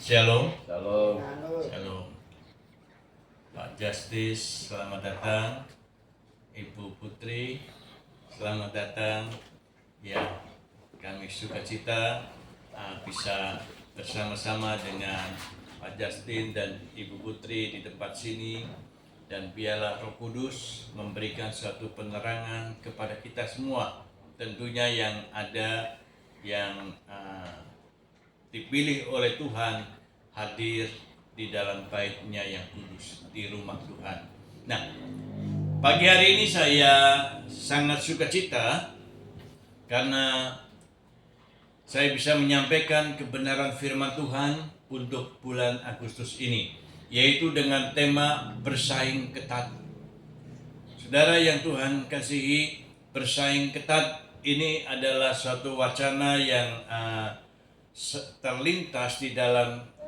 Shalom. Shalom. Shalom. Pak Justice, selamat datang. Ibu Putri, selamat datang. Ya, kami sukacita bisa bersama-sama dengan Pak Justin dan Ibu Putri di tempat sini, dan biarlah Roh Kudus memberikan suatu penerangan kepada kita semua, tentunya yang ada yang dipilih oleh Tuhan hadir di dalam bait-Nya yang kudus, di rumah Tuhan. Nah, pagi hari ini saya sangat sukacita karena saya bisa menyampaikan kebenaran firman Tuhan untuk bulan Agustus ini, yaitu dengan tema bersaing ketat. Saudara yang Tuhan kasihi, bersaing ketat ini adalah suatu wacana yang terlintas di dalam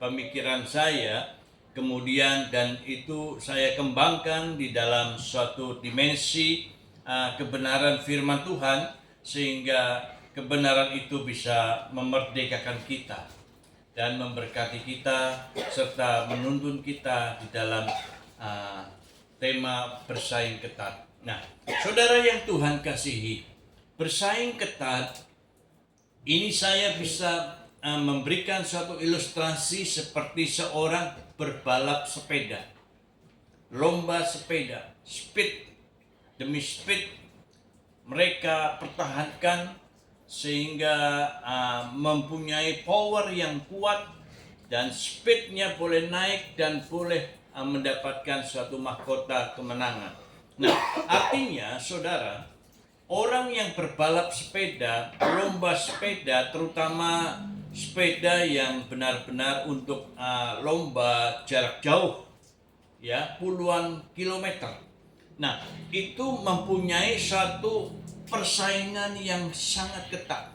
pemikiran saya, kemudian dan itu saya kembangkan di dalam suatu dimensi kebenaran firman Tuhan, sehingga kebenaran itu bisa memerdekakan kita dan memberkati kita serta menuntun kita di dalam tema bersaing ketat. Nah, saudara yang Tuhan kasihi, bersaing ketat ini saya bisa memberikan suatu ilustrasi seperti seorang berbalap sepeda, lomba sepeda, speed demi speed mereka pertahankan sehingga mempunyai power yang kuat, dan speednya boleh naik dan boleh mendapatkan suatu mahkota kemenangan. Nah, artinya saudara, orang yang berbalap sepeda, lomba sepeda, terutama sepeda yang benar-benar untuk lomba jarak jauh, ya, puluhan kilometer. Nah, itu mempunyai satu persaingan yang sangat ketat.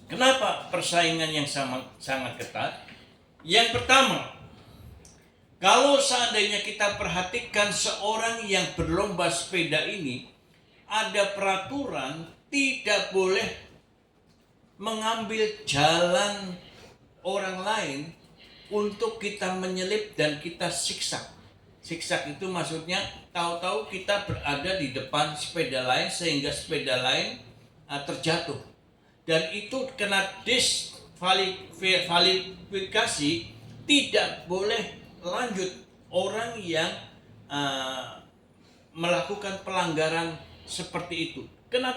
Kenapa persaingan yang sangat ketat? Yang pertama, kalau seandainya kita perhatikan seorang yang berlomba sepeda ini, ada peraturan tidak boleh mengambil jalan orang lain untuk kita menyelip dan kita siksa. Siksa itu maksudnya tahu-tahu kita berada di depan sepeda lain sehingga sepeda lain terjatuh. Dan itu kena disvalifikasi, tidak boleh lanjut orang yang melakukan pelanggaran seperti itu. Kena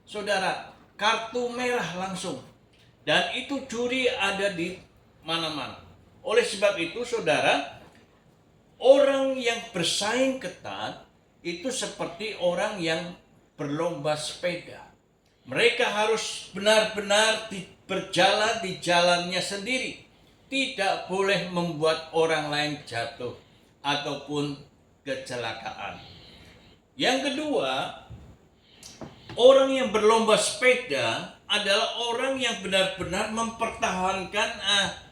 saudara, kartu merah langsung. Dan itu curi ada di mana-mana. Oleh sebab itu saudara, orang yang bersaing ketat itu seperti orang yang berlomba sepeda. Mereka harus benar-benar berjalan di jalannya sendiri. Tidak boleh membuat orang lain jatuh ataupun kecelakaan. Yang kedua, orang yang berlomba sepeda adalah orang yang benar-benar mempertahankan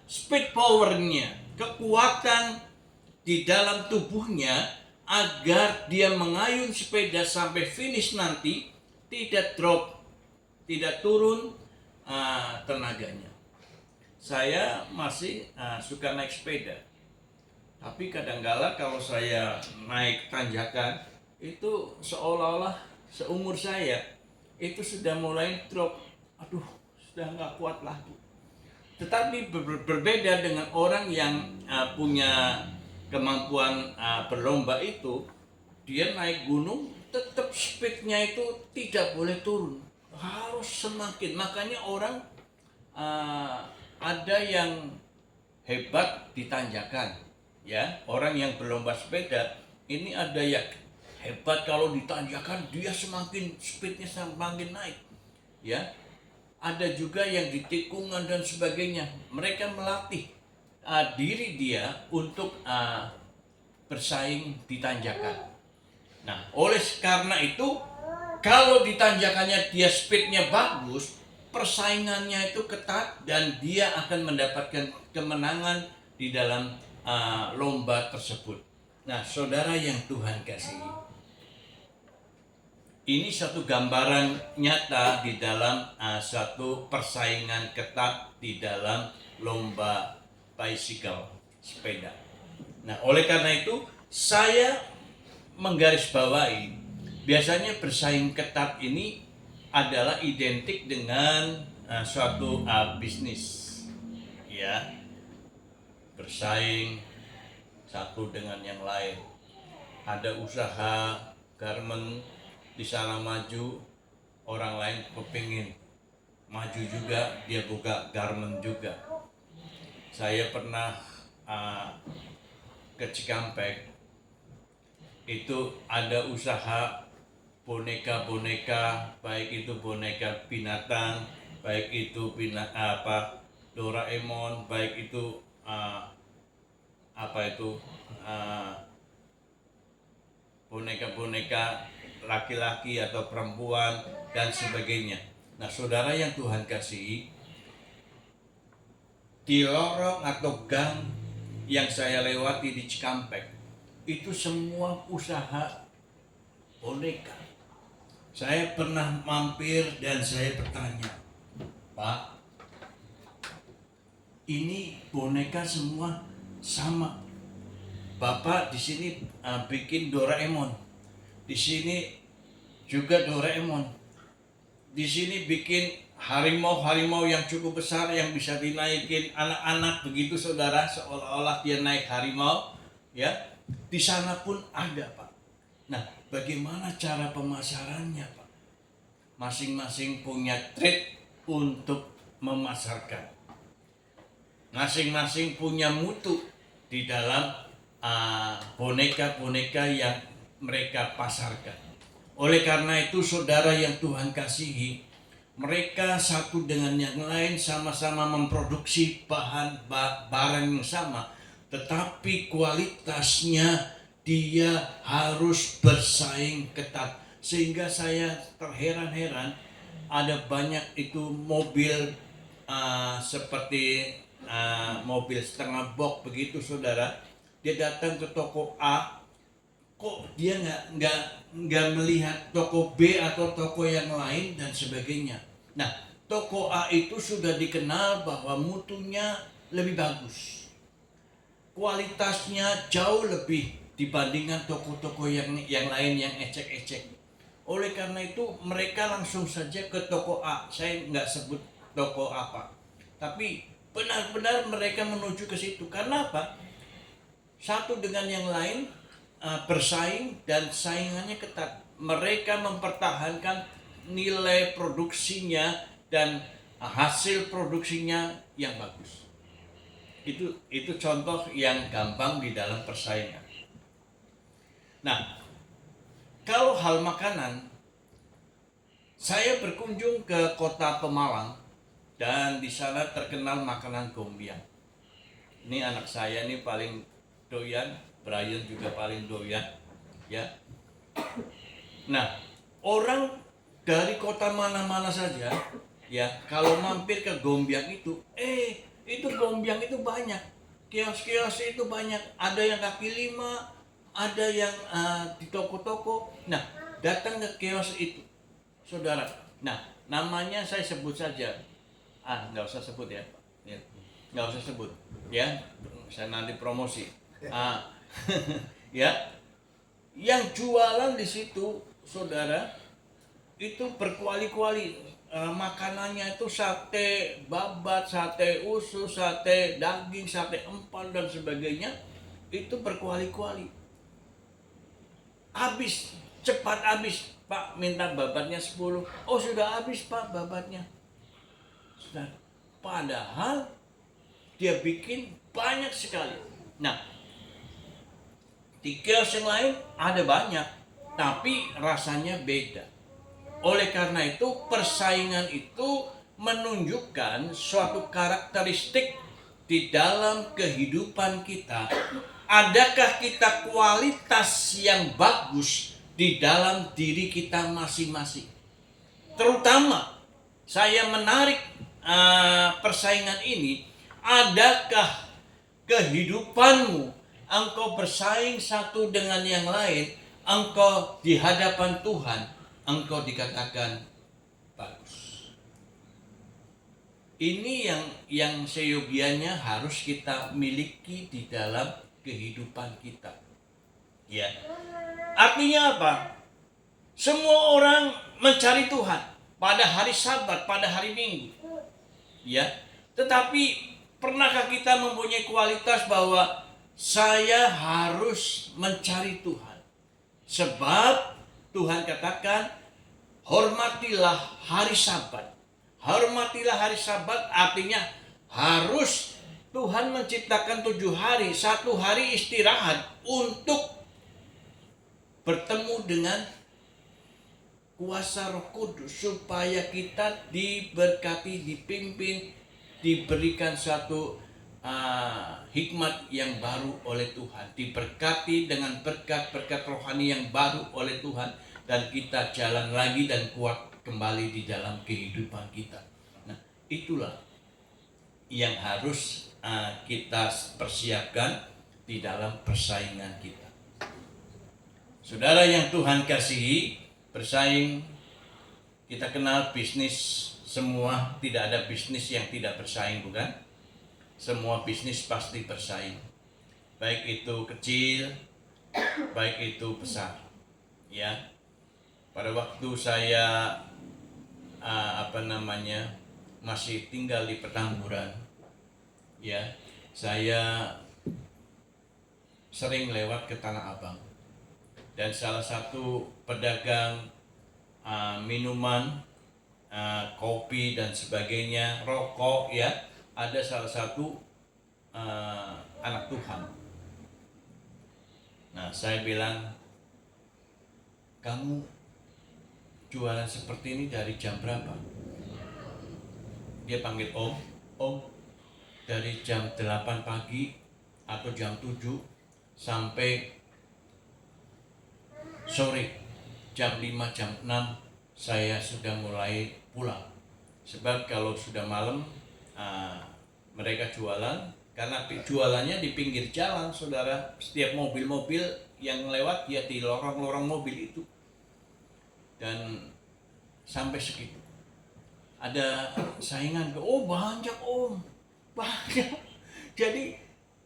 speed powernya, kekuatan di dalam tubuhnya, agar dia mengayun sepeda sampai finish nanti tidak drop, tidak turun tenaganya. Saya masih suka naik sepeda, tapi kadang-kala kalau saya naik tanjakan itu seolah-olah seumur saya itu sudah mulai drop, aduh sudah nggak kuat lagi. Tetapi berbeda dengan orang yang punya kemampuan berlomba itu, dia naik gunung tetap speednya itu tidak boleh turun, harus semakin. Makanya orang ada yang hebat di tanjakan, ya, orang yang berlomba sepeda ini ada yang hebat kalau di tanjakan dia semakin speednya semakin naik, ya. Ada juga yang di tikungan dan sebagainya, mereka melatih diri dia untuk bersaing di tanjakan. Nah, oleh karena itu, kalau di tanjakannya dia speednya bagus, persaingannya itu ketat dan dia akan mendapatkan kemenangan di dalam lomba tersebut. Nah, saudara yang Tuhan kasihi, Ini suatu gambaran nyata di dalam suatu persaingan ketat di dalam lomba bicycle, sepeda. Nah, oleh karena itu saya menggarisbawahi biasanya bersaing ketat ini adalah identik dengan suatu bisnis, ya, bersaing satu dengan yang lain. Ada usaha garment di sana maju, orang lain kepingin maju juga, dia buka garment juga. Saya pernah ke Cikampek, itu ada usaha boneka-boneka, baik itu boneka binatang, baik itu Doraemon, baik itu boneka-boneka laki-laki atau perempuan dan sebagainya. Nah, saudara yang Tuhan kasihi, di lorong atau gang yang saya lewati di Cikampek, itu semua usaha boneka. Saya pernah mampir dan saya bertanya, Pak, ini boneka semua sama. Bapak di sini bikin Doraemon, di sini juga Doraemon, di sini bikin harimau yang cukup besar yang bisa dinaikin anak-anak begitu saudara, seolah-olah dia naik harimau, ya. Di sana pun ada, Pak. Nah, bagaimana cara pemasarannya, Pak? Masing-masing punya trik untuk memasarkan. Masing-masing punya mutu di dalam boneka-boneka yang mereka pasarkan. Oleh karena itu saudara yang Tuhan kasihi, mereka satu dengan yang lain sama-sama memproduksi barang yang sama, tetapi kualitasnya dia harus bersaing ketat. Sehingga saya terheran-heran, ada banyak itu mobil seperti mobil setengah box begitu saudara. Dia datang ke toko A, kok dia nggak melihat toko B atau toko yang lain dan sebagainya. Nah, toko A itu sudah dikenal bahwa mutunya lebih bagus, kualitasnya jauh lebih dibandingkan toko-toko yang lain yang ecek-ecek. Oleh karena itu mereka langsung saja ke toko A. Saya nggak sebut toko apa, tapi benar-benar mereka menuju ke situ. Karena apa? Satu dengan yang lain bersaing dan saingannya ketat. Mereka mempertahankan nilai produksinya dan hasil produksinya yang bagus. Itu contoh yang gampang di dalam persaingan. Nah, kalau hal makanan, saya berkunjung ke kota Pemalang dan di sana terkenal makanan gombia. Ini anak saya nih paling doyan, Brian juga paling doyan, ya. Nah, orang dari kota mana-mana saja, ya, kalau mampir ke Gombiang itu Gombiang itu banyak, kios-kios itu banyak, ada yang kaki lima, ada yang di toko-toko. Nah, datang ke kios itu, saudara. Nah, namanya saya sebut saja, nggak usah sebut ya, nggak usah sebut, ya, saya nanti promosi. Ya, yang jualan di situ, saudara, itu berkuali-kuali. Makanannya itu sate babat, sate usus, sate daging, sate empal dan sebagainya. Itu berkuali-kuali. Habis, cepat habis. Pak, minta babatnya 10. Oh, sudah habis, Pak, babatnya. Sudah. Padahal dia bikin banyak sekali. Nah, di kios yang lain ada banyak, tapi rasanya beda. Oleh karena itu, persaingan itu menunjukkan suatu karakteristik di dalam kehidupan kita. Adakah kita kualitas yang bagus di dalam diri kita masing-masing? Terutama, saya menarik persaingan ini, adakah kehidupanmu engkau bersaing satu dengan yang lain, engkau di hadapan Tuhan, engkau dikatakan bagus. Ini yang seyogianya harus kita miliki di dalam kehidupan kita. Ya. Artinya apa? Semua orang mencari Tuhan pada hari Sabat, pada hari Minggu. Ya. Tetapi pernahkah kita mempunyai kualitas bahwa saya harus mencari Tuhan? Sebab Tuhan katakan, hormatilah hari Sabat. Hormatilah hari Sabat artinya harus Tuhan menciptakan 7 hari, 1 hari istirahat untuk bertemu dengan kuasa Roh Kudus supaya kita diberkati, dipimpin, diberikan suatu hikmat yang baru oleh Tuhan, diberkati dengan berkat-berkat rohani yang baru oleh Tuhan, dan kita jalan lagi dan kuat kembali di dalam kehidupan kita. Nah, itulah yang harus kita persiapkan di dalam persaingan kita. Saudara yang Tuhan kasihi, bersaing, kita kenal bisnis semua, tidak ada bisnis yang tidak bersaing, bukan? Semua bisnis pasti bersaing, baik itu kecil, baik itu besar. Ya, pada waktu saya masih tinggal di Petamburan, ya, saya sering lewat ke Tanah Abang, dan salah satu pedagang minuman, kopi dan sebagainya, rokok, ya, ada salah satu anak Tuhan. Nah, saya bilang, kamu jualan seperti ini dari jam berapa? Dia panggil om, dari jam 8 pagi atau jam 7 sampai sore jam 5, jam 6 saya sudah mulai pulang. Sebab kalau sudah malam mereka jualan, karena jualannya di pinggir jalan, saudara. Setiap mobil-mobil yang lewat ya di lorong-lorong mobil itu. Dan sampai segitu ada saingan, banyak om, banyak. Jadi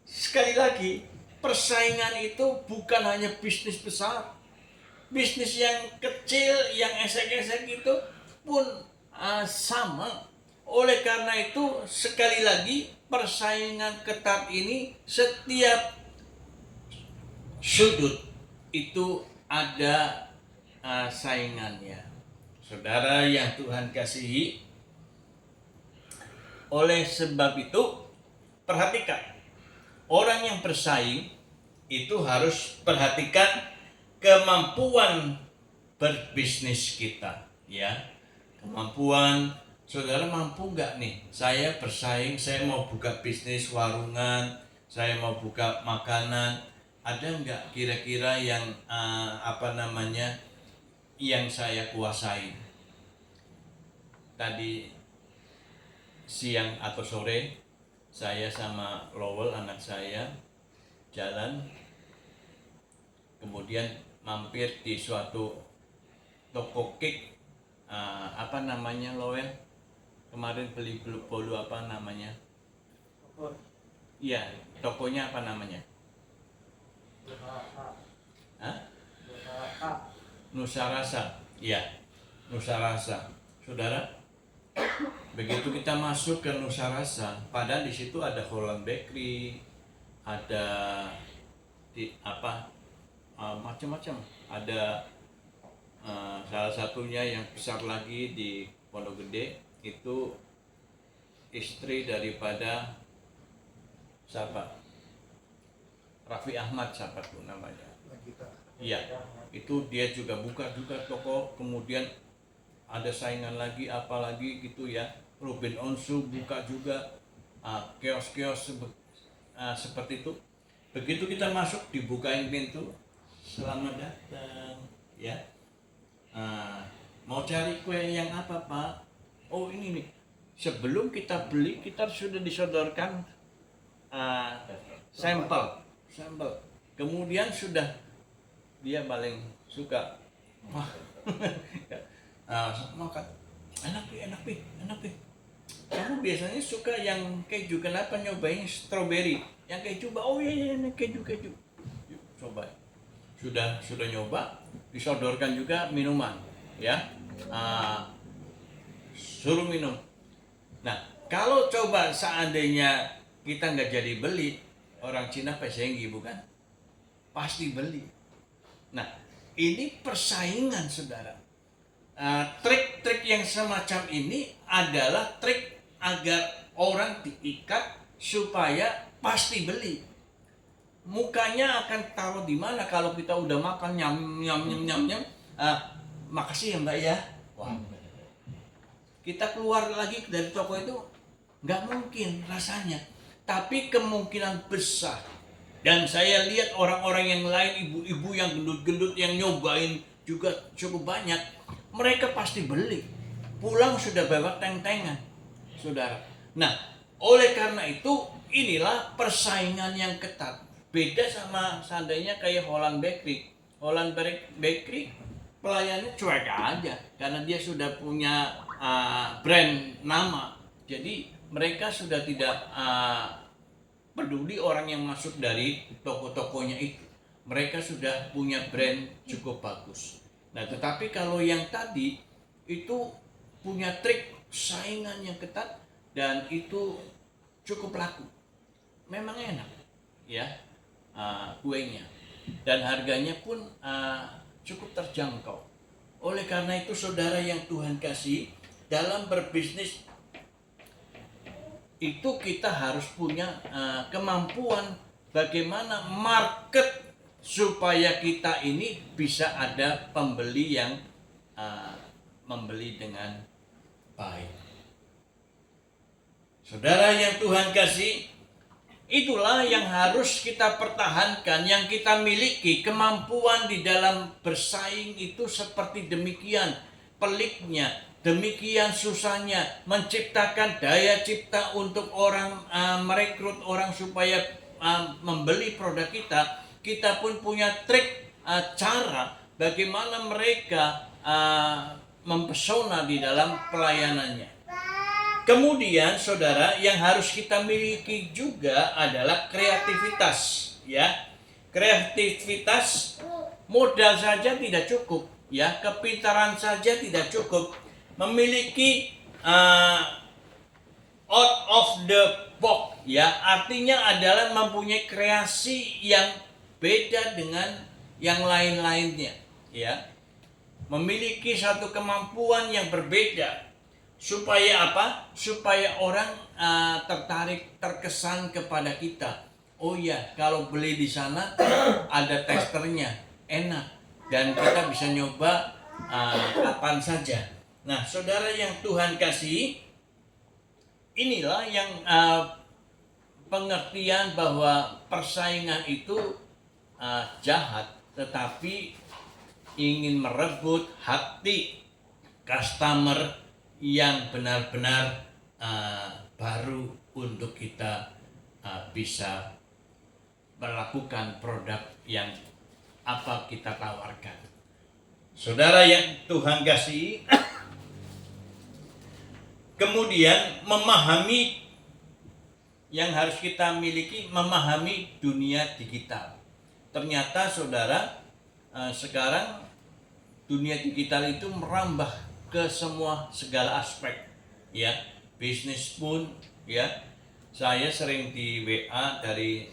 sekali lagi, persaingan itu bukan hanya bisnis besar, bisnis yang kecil, yang esek-esek itu pun sama. Oleh karena itu, sekali lagi, persaingan ketat ini setiap sudut itu ada saingannya. Saudara yang Tuhan kasihi, oleh sebab itu perhatikan, orang yang bersaing itu harus perhatikan kemampuan berbisnis kita, ya. Kemampuan, saudara mampu nggak nih? Saya bersaing, saya mau buka bisnis warungan, saya mau buka makanan, ada nggak kira-kira yang yang saya kuasai? Tadi siang atau sore saya sama Lowell, anak saya, jalan, kemudian mampir di suatu toko cake, Lowell? Kemarin beli bolu apa namanya? Iya, tokonya apa namanya? Nusa Rasa. Iya, Nusa Rasa. Saudara, begitu kita masuk ke Nusa Rasa, padahal di situ ada Holland Bakery, ada macam-macam. Ada salah satunya yang besar lagi di Pondok Gede, itu istri daripada siapa? Raffi Ahmad, siapa tuh namanya? Iya, itu dia juga buka toko, kemudian ada saingan lagi, apalagi gitu ya. Ruben Onsu buka juga kios-kios seperti itu. Begitu kita masuk, dibukain pintu, selamat datang, ya. Mau cari kue yang apa, Pak? Oh, ini nih. Sebelum kita beli, kita sudah disodorkan sampel. Kemudian sudah, dia paling suka, wah, Makan enak pi, enak pi. Kamu biasanya suka yang keju, kenapa nyobain strawberry? Yang keju, oh iya, ini keju. Yuk, coba. Sudah nyoba, disodorkan juga minuman, ya. Ah, suruh minum. Nah, kalau coba seandainya kita nggak jadi beli, orang Cina pesenggi bukan? Pasti beli. Nah, ini persaingan, saudara. Trik-trik yang semacam ini adalah trik agar orang diikat supaya pasti beli. Mukanya akan taruh di mana kalau kita udah makan nyam. Makasih ya Mbak ya. Wah, kita keluar lagi dari toko itu nggak mungkin rasanya. Tapi kemungkinan besar, dan saya lihat orang-orang yang lain, ibu-ibu yang gendut-gendut yang nyobain juga cukup banyak, mereka pasti beli. Pulang sudah bawa teng-tengan, saudara. Nah, oleh karena itu inilah persaingan yang ketat. Beda sama seandainya kayak Holland Bakery. Holland Bakery pelayannya cuek aja karena dia sudah punya brand nama. Jadi mereka sudah tidak peduli orang yang masuk dari toko-tokonya itu. Mereka sudah punya brand cukup bagus. Nah, tetapi kalau yang tadi itu punya trik saingan yang ketat dan itu cukup laku. Memang enak, ya, kuenya, dan harganya pun cukup terjangkau. Oleh karena itu, saudara yang Tuhan kasih, dalam berbisnis itu kita harus punya kemampuan bagaimana market supaya kita ini bisa ada pembeli yang membeli dengan baik. Saudara yang Tuhan kasih, itulah yang harus kita pertahankan, yang kita miliki. Kemampuan di dalam bersaing itu seperti demikian peliknya, demikian susahnya menciptakan daya cipta untuk orang, merekrut orang supaya membeli produk kita. Kita pun punya trik, cara bagaimana mereka mempesona di dalam pelayanannya. Kemudian saudara, yang harus kita miliki juga adalah kreativitas, ya. Kreativitas, modal saja tidak cukup, ya. Kepintaran saja tidak cukup. Memiliki out of the box, ya. Artinya adalah mempunyai kreasi yang beda dengan yang lain-lainnya, ya. Memiliki satu kemampuan yang berbeda. Supaya apa? Supaya orang tertarik, terkesan kepada kita. Oh ya, kalau beli di sana ada testernya, enak, dan kita bisa nyoba kapan saja. Nah, saudara yang Tuhan kasih, inilah yang pengertian bahwa persaingan itu jahat, tetapi ingin merebut hati customer yang benar-benar baru untuk kita bisa melakukan produk yang apa kita tawarkan. Saudara yang Tuhan kasih, kemudian memahami yang harus kita miliki, memahami dunia digital. Ternyata saudara, sekarang dunia digital itu merambah ke semua segala aspek, ya. Bisnis pun, ya. Saya sering di WA dari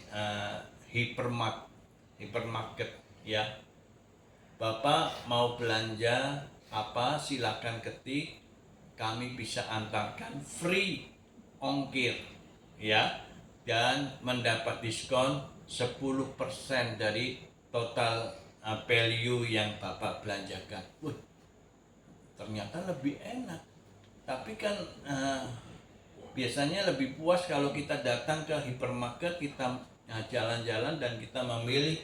hypermarket, ya. Bapak mau belanja apa, silakan ketik, kami bisa antarkan free ongkir, ya, dan mendapat diskon 10% dari total value yang Bapak belanjakan. Ternyata lebih enak. Tapi kan biasanya lebih puas kalau kita datang ke hypermarket, kita jalan-jalan dan kita memilih,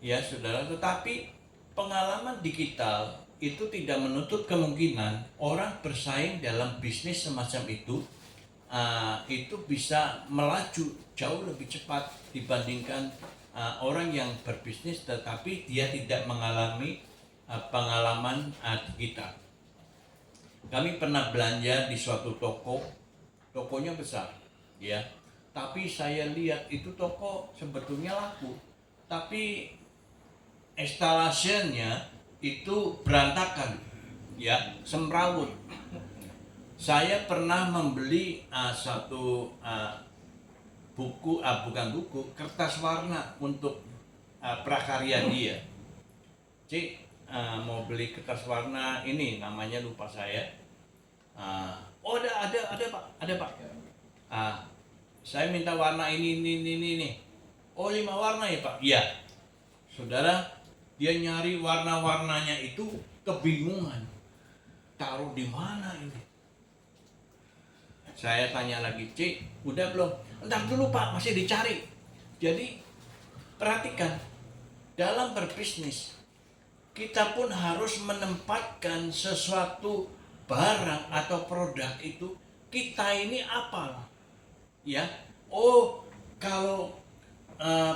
ya saudara. Tetapi pengalaman digital itu tidak menutup kemungkinan orang bersaing dalam bisnis semacam itu bisa melaju jauh lebih cepat dibandingkan orang yang berbisnis tetapi dia tidak mengalami pengalaman kita. Kami pernah belanja di suatu toko, tokonya besar, ya. Tapi saya lihat itu toko sebetulnya laku, tapi instalasinya itu berantakan, ya, semrawut. Saya pernah membeli satu buku, bukan buku, kertas warna untuk prakarya dia. Cik, mau beli kertas warna ini, namanya lupa saya. Oh, ada pak, ada pak. Saya minta warna ini. Oh, 5 warna ya pak? Iya. Saudara, dia nyari warna-warnanya itu kebingungan. Taruh di mana ini? Saya tanya lagi, Cik, udah belum? Entar dulu pak, masih dicari. Jadi, perhatikan, dalam berbisnis, kita pun harus menempatkan sesuatu barang atau produk itu, kita ini apa? Ya, oh kalau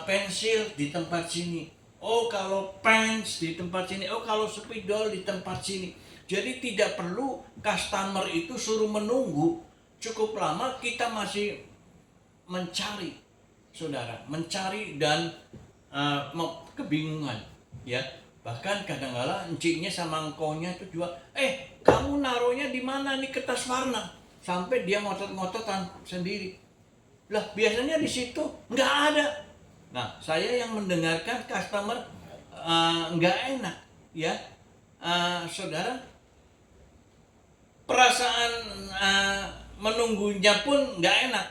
pensil di tempat sini, oh kalau pens di tempat sini, oh kalau spidol di tempat sini. Jadi tidak perlu customer itu suruh menunggu cukup lama, kita masih mencari, saudara, mencari dan kebingungan, ya. Bahkan kadang-kala enciknya sama engkaunya itu juga, kamu naruhnya di mana nih kertas warna? Sampai dia ngotot-ngototan sendiri. Lah biasanya di situ nggak ada. Nah, saya yang mendengarkan customer nggak enak, ya. Saudara, perasaan menunggunya pun nggak enak.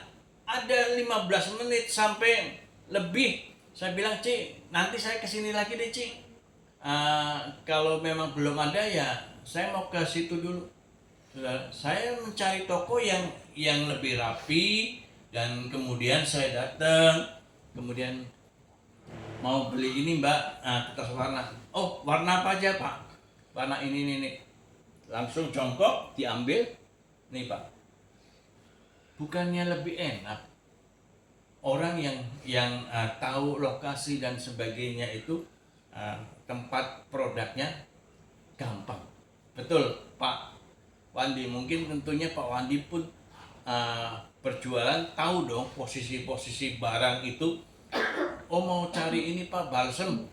Ada 15 menit sampai lebih. Saya bilang, Cik, nanti saya kesini lagi deh, Cik. Kalau memang belum ada ya saya mau ke situ dulu. Saudara, saya mencari toko yang lebih rapi. Dan kemudian saya datang, kemudian mau beli ini mbak, kertas warna. Oh, warna apa aja pak? Warna ini. Langsung jongkok, diambil. Nih pak. Bukannya lebih enak? Orang yang tahu lokasi dan sebagainya itu, tempat produknya gampang. Betul Pak Wandi, mungkin tentunya Pak Wandi pun berjualan tahu dong posisi-posisi barang itu. Oh, mau cari ini pak, balsem.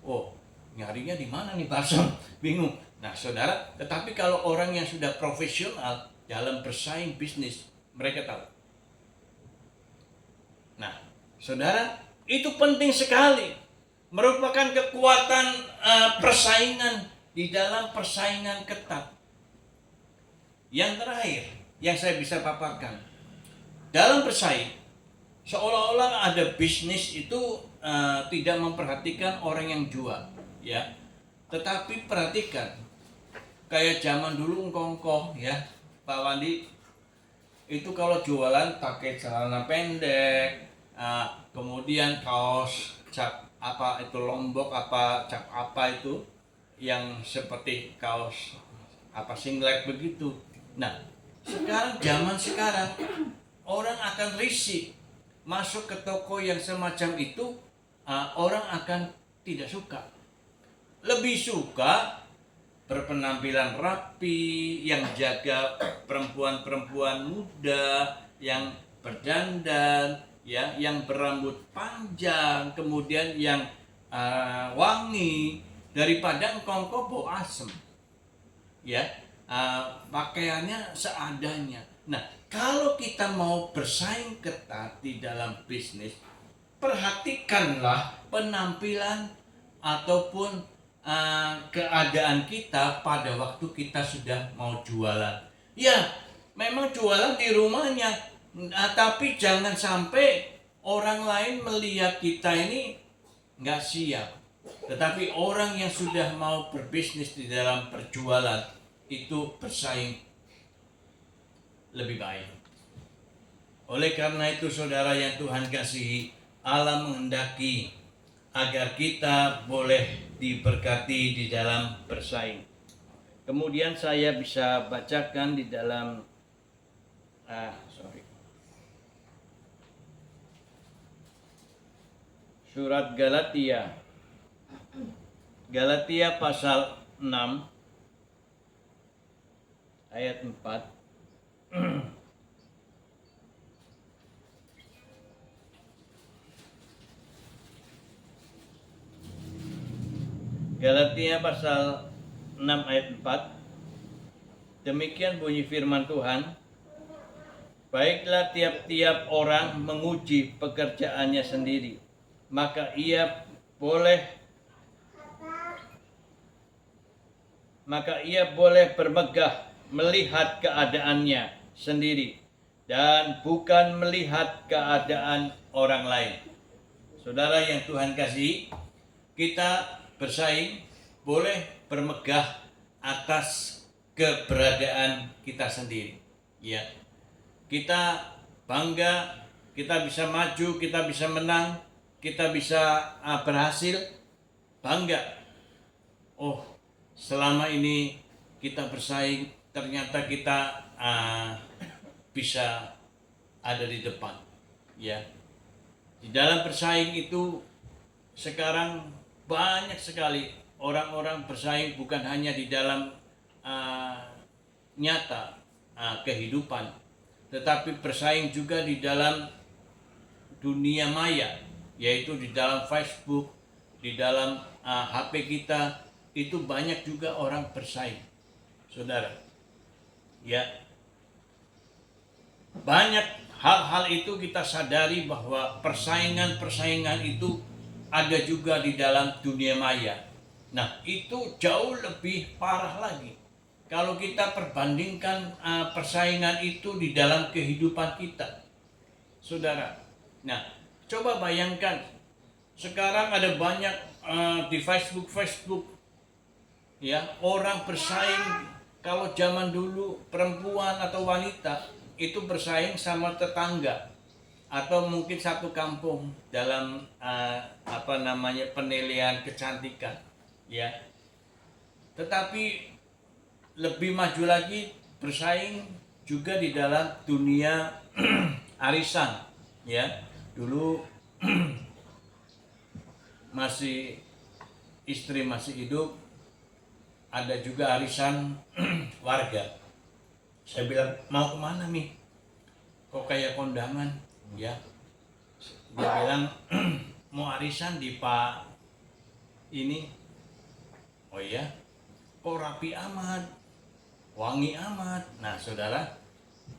Oh, nyarinya di mana nih balsem? Bingung. Nah saudara, tetapi kalau orang yang sudah profesional dalam bersaing bisnis, mereka tahu. Nah saudara, itu penting sekali, merupakan kekuatan persaingan di dalam persaingan ketat. Yang terakhir yang saya bisa paparkan, dalam bersaing, seolah-olah ada bisnis itu tidak memperhatikan orang yang jual, ya. Tetapi perhatikan, kayak zaman dulu engkong ya, Pak Wandi, itu kalau jualan pakai celana pendek, kemudian kaos cap apa itu lombok apa cap apa itu, yang seperti kaos apa singlet begitu. Nah, zaman sekarang orang akan risih masuk ke toko yang semacam itu, orang akan tidak suka. Lebih suka berpenampilan rapi, yang jaga perempuan-perempuan muda, yang berdandan, ya, yang berambut panjang, kemudian yang wangi, daripada engkau bau asem, ya. Pakaiannya seadanya. Nah, kalau kita mau bersaing ketat di dalam bisnis, perhatikanlah penampilan ataupun keadaan kita pada waktu kita sudah mau jualan. Ya, memang jualan di rumahnya, tapi jangan sampai orang lain melihat kita ini nggak siap. Tetapi orang yang sudah mau berbisnis di dalam perjualan itu bersaing lebih baik. Oleh karena itu saudara yang Tuhan kasihi, Allah menghendaki agar kita boleh diberkati di dalam bersaing. Kemudian saya bisa bacakan di dalam surat Galatia pasal 6 ayat 4. Galatia pasal 6 ayat 4. Demikian bunyi firman Tuhan. Baiklah, tiap-tiap orang menguji pekerjaannya sendiri, maka ia boleh bermegah melihat keadaannya sendiri dan bukan melihat keadaan orang lain. Saudara yang Tuhan kasih, kita bersaing boleh bermegah atas keberadaan kita sendiri. Ya, kita bangga, kita bisa maju, kita bisa menang, kita bisa berhasil, bangga. Oh, selama ini kita bersaing, ternyata kita bisa ada di depan. Ya, di dalam bersaing itu sekarang banyak sekali orang-orang bersaing, bukan hanya di dalam nyata kehidupan, tetapi bersaing juga di dalam dunia maya, yaitu di dalam Facebook, di dalam HP kita, itu banyak juga orang bersaing, saudara. Ya, banyak hal-hal itu kita sadari bahwa persaingan itu ada juga di dalam dunia maya. Nah, itu jauh lebih parah lagi kalau kita perbandingkan persaingan itu di dalam kehidupan kita, saudara. Nah, coba bayangkan, sekarang ada banyak di Facebook, ya, orang bersaing. Kalau zaman dulu perempuan atau wanita itu bersaing sama tetangga atau mungkin satu kampung dalam penilaian kecantikan, ya. Tetapi lebih maju lagi, bersaing juga di dalam dunia arisan, ya. Dulu istri masih hidup, ada juga arisan warga. Saya bilang, mau kemana nih? Kok kayak kondangan, ya? Dia bilang, mau arisan di Pak ini. Oh iya, kok rapi amat, wangi amat. Nah, saudara,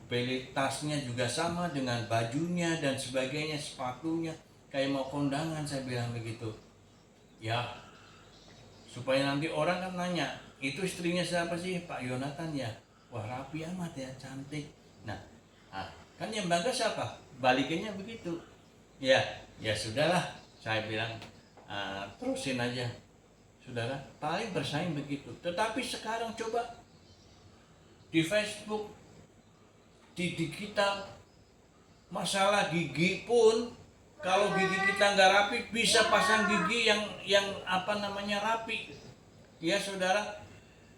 pilih tasnya juga sama dengan bajunya dan sebagainya, sepatunya, kayak mau kondangan. Saya bilang begitu, ya, supaya nanti orang kan nanya, itu istrinya siapa sih? Pak Yonatan ya? Wah, rapi amat ya, cantik. Nah, kan yang bangga siapa? Balikinnya begitu. Ya sudahlah, saya bilang, terusin aja, saudara. Paling bersaing begitu. Tetapi sekarang coba di Facebook, di digital, masalah gigi pun, kalau gigi kita nggak rapi, bisa pasang gigi yang rapi, ya saudara.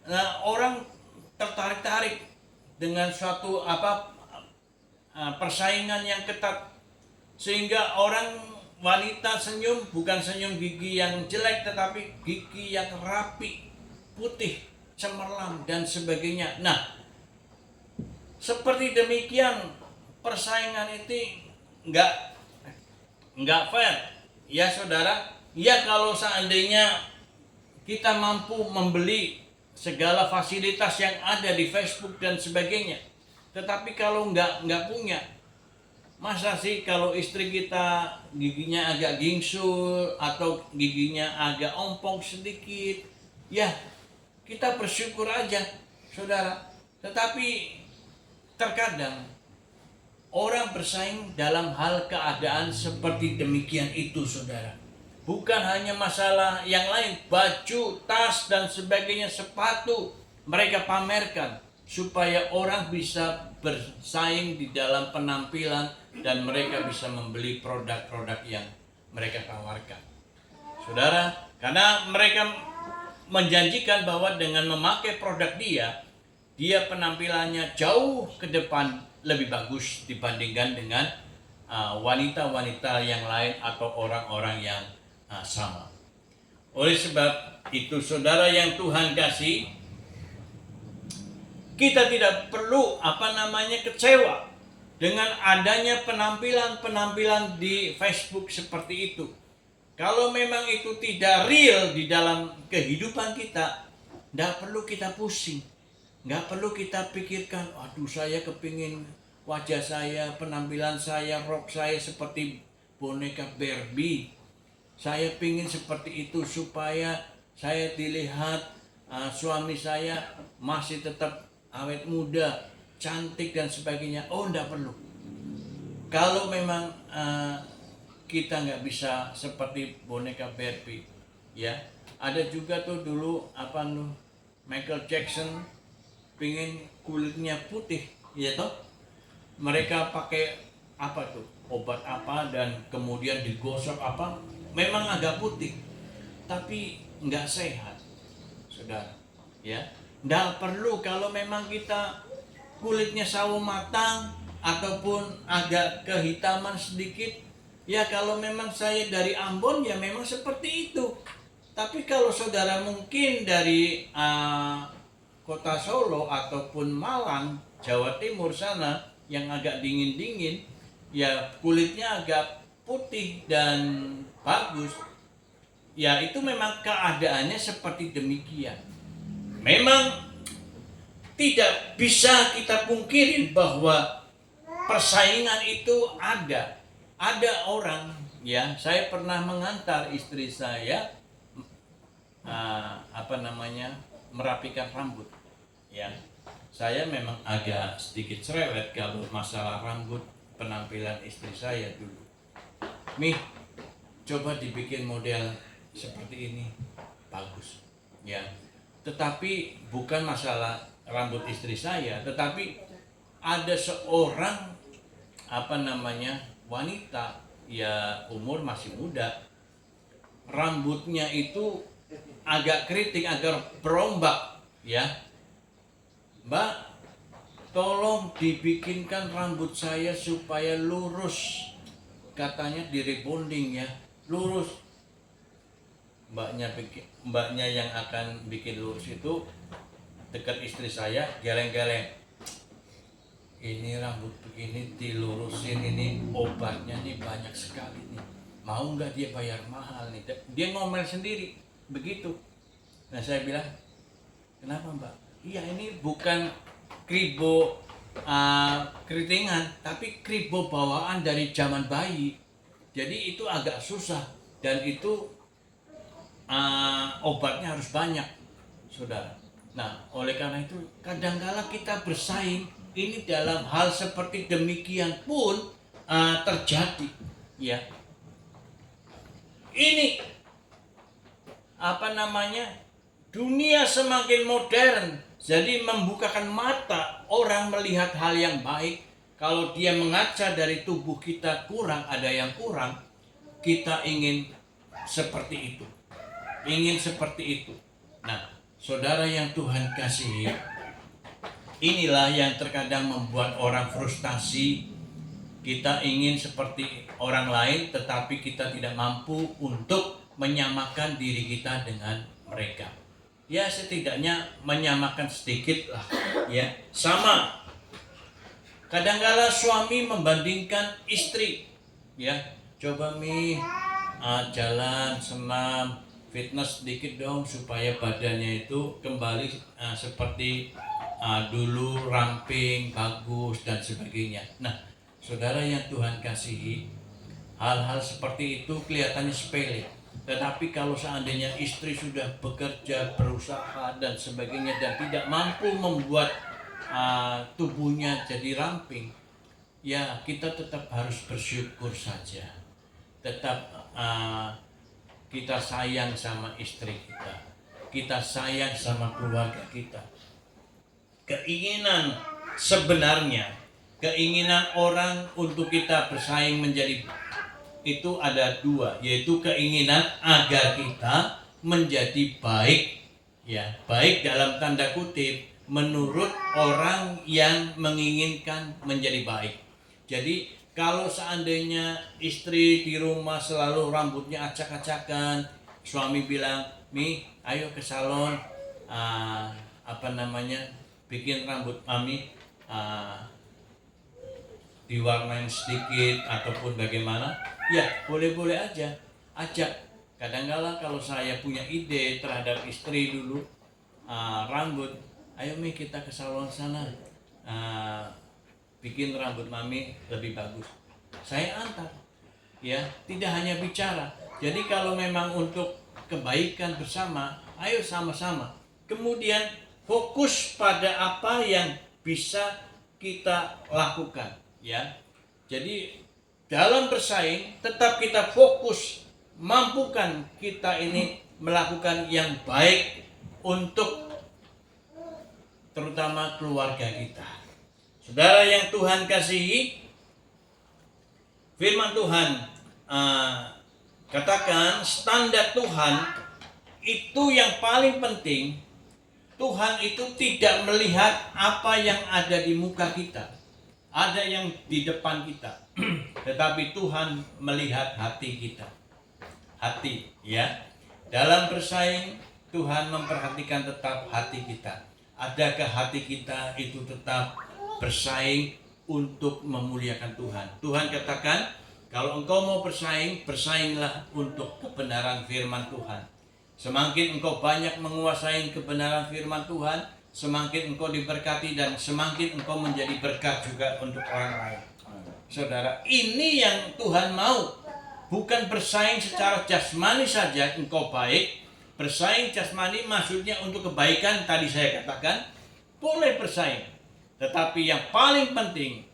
Nah, orang tertarik dengan suatu persaingan yang ketat, sehingga orang wanita senyum, bukan senyum gigi yang jelek, tetapi gigi yang rapi, putih, cemerlang dan sebagainya. Nah, seperti demikian persaingan itu nggak fair, ya saudara. Ya, kalau seandainya kita mampu membeli segala fasilitas yang ada di Facebook dan sebagainya, tetapi kalau nggak punya, masa sih kalau istri kita giginya agak gingsul atau giginya agak ompong sedikit, ya kita bersyukur aja, saudara. Tetapi terkadang orang bersaing dalam hal keadaan seperti demikian itu, saudara. Bukan hanya masalah yang lain, baju, tas, dan sebagainya, sepatu, mereka pamerkan supaya orang bisa bersaing di dalam penampilan dan mereka bisa membeli produk-produk yang mereka tawarkan, saudara. Karena mereka menjanjikan bahwa dengan memakai produk dia penampilannya jauh ke depan lebih bagus dibandingkan dengan wanita-wanita yang lain atau orang-orang yang sama. Oleh sebab itu saudara yang Tuhan kasih, kita tidak perlu kecewa dengan adanya penampilan-penampilan di Facebook seperti itu. Kalau memang itu tidak real di dalam kehidupan kita, tidak perlu kita pusing. Nggak perlu kita pikirkan, aduh saya kepingin wajah saya, penampilan saya, rok saya seperti boneka Barbie. Saya pingin seperti itu supaya saya dilihat suami saya masih tetap awet muda, cantik dan sebagainya. Oh, enggak perlu. Kalau memang kita nggak bisa seperti boneka Barbie, ya. Ada juga tuh dulu Michael Jackson pingin kulitnya putih, ya toh. Mereka pakai obat apa dan kemudian digosok memang agak putih, tapi nggak sehat, saudara. Ya, nggak perlu kalau memang kita kulitnya sawo matang ataupun agak kehitaman sedikit. Ya kalau memang saya dari Ambon ya memang seperti itu. Tapi kalau saudara mungkin dari kota Solo ataupun Malang, Jawa Timur sana yang agak dingin-dingin, ya kulitnya agak putih dan bagus, ya itu memang keadaannya seperti demikian. Memang tidak bisa kita pungkiri bahwa persaingan itu ada. Ada orang, ya saya pernah mengantar istri saya merapikan rambut, ya. Saya memang agak sedikit cerewet kalau masalah rambut penampilan istri saya dulu. Coba dibikin model seperti ini, bagus, ya. Tetapi bukan masalah rambut istri saya, tetapi ada seorang wanita, ya umur masih muda, rambutnya itu agak keriting, agak berombak, ya. Mbak, tolong dibikinkan rambut saya supaya lurus, katanya di rebonding, ya, lurus. Mbaknya yang akan bikin lurus itu dekat istri saya, geleng-geleng. Ini rambut begini dilurusin, ini obatnya nih banyak sekali nih. Mau nggak dia bayar mahal nih? Dia ngomel sendiri begitu. Nah saya bilang, kenapa Mbak? Iya ini bukan kribo keritingan, tapi kribo bawaan dari zaman bayi. Jadi itu agak susah dan itu obatnya harus banyak, saudara. Nah, oleh karena itu kadang-kala kita bersaing ini dalam hal seperti demikian pun terjadi, ya. Ini dunia semakin modern, jadi membukakan mata orang melihat hal yang baik. Kalau dia mengaca dari tubuh kita ada yang kurang, kita ingin seperti itu. Nah, saudara yang Tuhan kasihi, inilah yang terkadang membuat orang frustasi. Kita ingin seperti orang lain, tetapi kita tidak mampu untuk menyamakan diri kita dengan mereka. Ya setidaknya menyamakan sedikit lah, ya. Sama. Kadang-kala suami membandingkan istri, ya. Coba jalan senam, fitness sedikit dong supaya badannya itu kembali seperti dulu, ramping, bagus dan sebagainya. Nah, saudara yang Tuhan kasihi, hal-hal seperti itu kelihatannya sepele. Tetapi kalau seandainya istri sudah bekerja, berusaha dan sebagainya dan tidak mampu membuat tubuhnya jadi ramping, ya kita tetap harus bersyukur saja. Tetap kita sayang sama istri kita. Kita sayang sama keluarga kita. Keinginan orang untuk kita bersaing menjadi itu ada dua, yaitu keinginan agar kita menjadi baik, ya, baik dalam tanda kutip menurut orang yang menginginkan menjadi baik. Jadi kalau seandainya istri di rumah selalu rambutnya acak-acakan, suami bilang, "Mi, ayo ke salon, bikin rambut mami diwarnain sedikit ataupun bagaimana." Ya, boleh-boleh aja, ajak. Kadang-kala kalau saya punya ide terhadap istri dulu, rambut, "Ayo Mi, kita ke salon sana, bikin rambut mami lebih bagus." Saya antar, ya, tidak hanya bicara. Jadi kalau memang untuk kebaikan bersama, ayo sama-sama. Kemudian fokus pada apa yang bisa kita lakukan, ya. Jadi dalam bersaing tetap kita fokus, mampukan kita ini melakukan yang baik untuk terutama keluarga kita. Saudara yang Tuhan kasihi, firman Tuhan katakan standar Tuhan itu yang paling penting. Tuhan itu tidak melihat apa yang ada di muka kita, ada yang di depan kita, tetapi Tuhan melihat hati kita. Hati, ya. Dalam bersaing, Tuhan memperhatikan tetap hati kita. Adakah hati kita itu tetap bersaing untuk memuliakan Tuhan? Tuhan katakan, kalau engkau mau bersaing, bersainglah untuk kebenaran firman Tuhan. Semakin engkau banyak menguasai kebenaran firman Tuhan, semakin engkau diberkati dan semakin engkau menjadi berkat juga untuk orang lain. Saudara, ini yang Tuhan mau. Bukan bersaing secara jasmani saja engkau baik. Bersaing jasmani maksudnya untuk kebaikan, tadi saya katakan, boleh bersaing. Tetapi yang paling penting,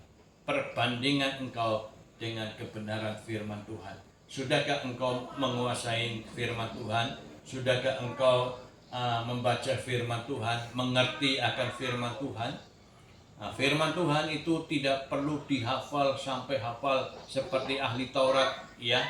perbandingan engkau dengan kebenaran firman Tuhan. Sudahkah engkau menguasai firman Tuhan? Sudahkah engkau membaca firman Tuhan, mengerti akan firman Tuhan? Firman Tuhan itu tidak perlu dihafal sampai hafal seperti ahli Taurat, ya.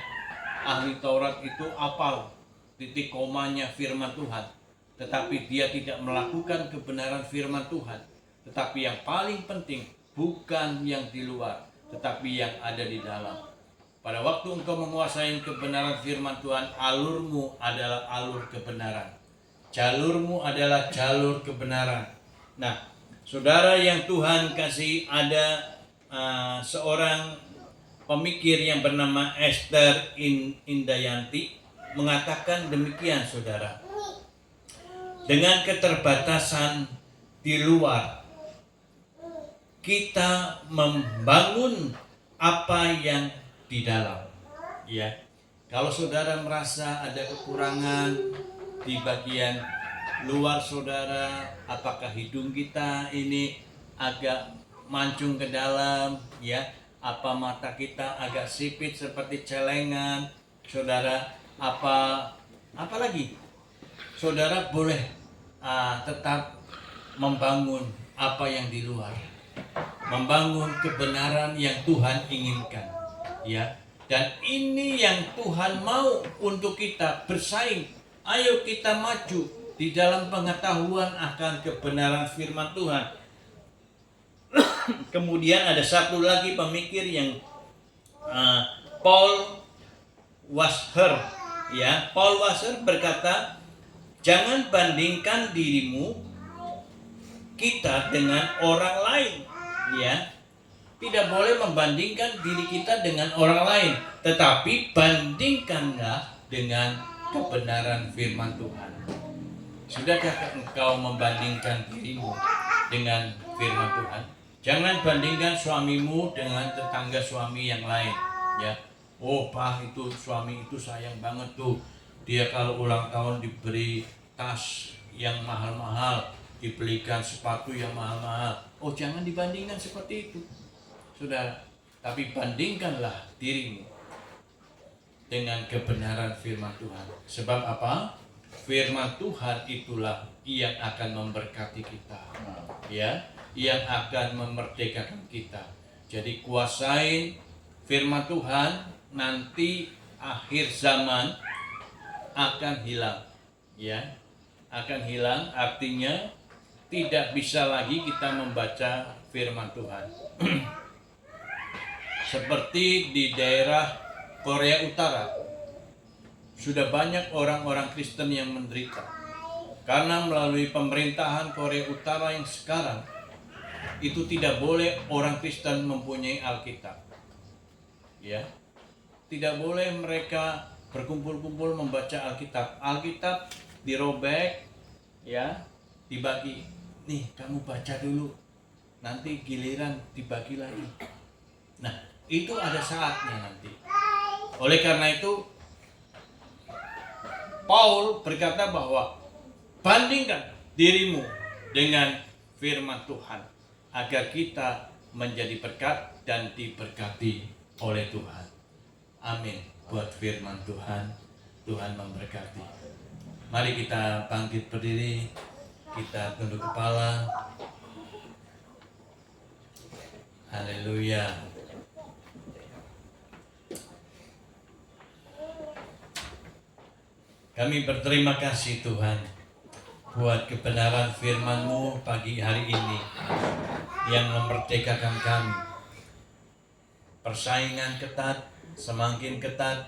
Ahli Taurat itu hafal titik komanya firman Tuhan, tetapi dia tidak melakukan kebenaran firman Tuhan. Tetapi yang paling penting bukan yang di luar, tetapi yang ada di dalam. Pada waktu engkau menguasai kebenaran firman Tuhan, alurmu adalah alur kebenaran. Jalurmu adalah jalur kebenaran. Nah, saudara yang Tuhan kasih, ada seorang pemikir yang bernama Esther Indayanti mengatakan demikian, saudara. Dengan keterbatasan di luar, kita membangun apa yang di dalam, ya. Kalau saudara merasa ada kekurangan di bagian luar saudara, apakah hidung kita ini agak mancung ke dalam, ya, apa mata kita agak sipit seperti celengan, saudara, apa lagi, saudara boleh tetap membangun apa yang di luar, membangun kebenaran yang Tuhan inginkan, ya. Dan ini yang Tuhan mau untuk kita bersaing. Ayo kita maju di dalam pengetahuan akan kebenaran firman Tuhan. Kemudian ada satu lagi pemikir yang Paul Washer, ya. Paul Washer berkata, jangan bandingkan dirimu kita dengan orang lain, ya. Tidak boleh membandingkan diri kita dengan orang lain, tetapi bandingkanlah dengan kebenaran firman Tuhan. Sudahkah engkau membandingkan dirimu dengan firman Tuhan? Jangan bandingkan suamimu dengan tetangga suami yang lain, ya. Oh, Pak, itu suami itu sayang banget tuh. Dia kalau ulang tahun diberi tas yang mahal-mahal, dibelikan sepatu yang mahal-mahal. Oh, jangan dibandingkan seperti itu, saudara. Tapi bandingkanlah dirimu dengan kebenaran firman Tuhan. Sebab apa? Firman Tuhan itulah yang akan memberkati kita, ya, yang akan memerdekakan kita. Jadi kuasain firman Tuhan, nanti akhir zaman akan hilang, ya, akan hilang. Artinya tidak bisa lagi kita membaca firman Tuhan. Seperti di daerah Korea Utara, sudah banyak orang-orang Kristen yang menderita. Karena melalui pemerintahan Korea Utara yang sekarang, itu tidak boleh orang Kristen mempunyai Alkitab. Ya, tidak boleh mereka berkumpul-kumpul membaca Alkitab. Alkitab dirobek, ya, dibagi. Nih, kamu baca dulu. Nanti giliran dibagi lagi. Nah, itu ada saatnya nanti. Oleh karena itu, Paul berkata bahwa bandingkan dirimu dengan firman Tuhan agar kita menjadi berkat dan diberkati oleh Tuhan. Amin. Buat firman Tuhan, Tuhan memberkati. Mari kita bangkit berdiri, kita tunduk kepala. Haleluya. Kami berterima kasih Tuhan buat kebenaran firman-Mu pagi hari ini yang memerdekakan kami. Persaingan ketat, semakin ketat